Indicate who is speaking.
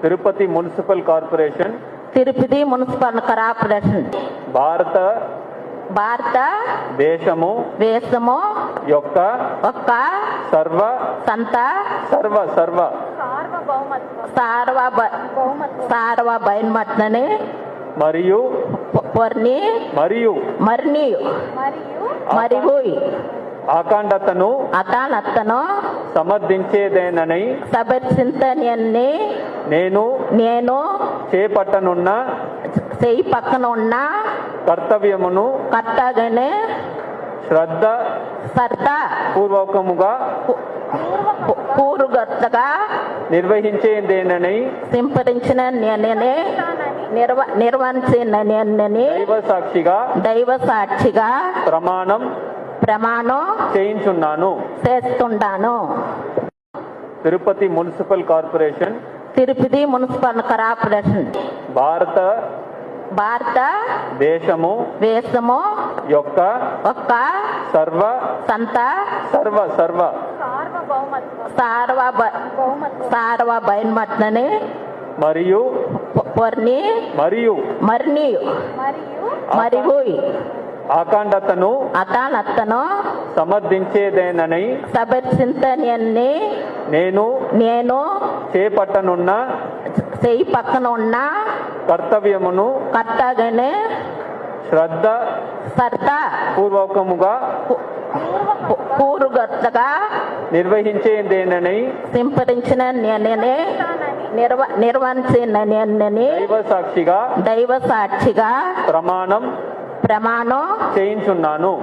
Speaker 1: Tirupati municipal corporation
Speaker 2: Tirupati municipal corporation భారత దేశము యొక్క సార్వభౌమత్వాన్ని మరియు అఖండతను సమర్థించేదేనని నేను చేపట్టనున్న కర్తవ్యమును శ్రద్ధ పూర్వకముగా నిర్వహించేదేనని దైవ సాక్షిగా ప్రమాణం చేస్తున్నాను. తిరుపతి మున్సిపల్ కార్పొరేషన్ భారత దేశము యొక్క సార్వభౌమత్వాన్ని మరియు అఖండతను సమర్థించేదేనని నేను చేపట్టనున్న కర్తవ్యమును శ్రద్ధ పూర్వకముగా నిర్వహించేదేనని దైవ సాక్షిగా ప్రమాణం చేస్తున్నాను.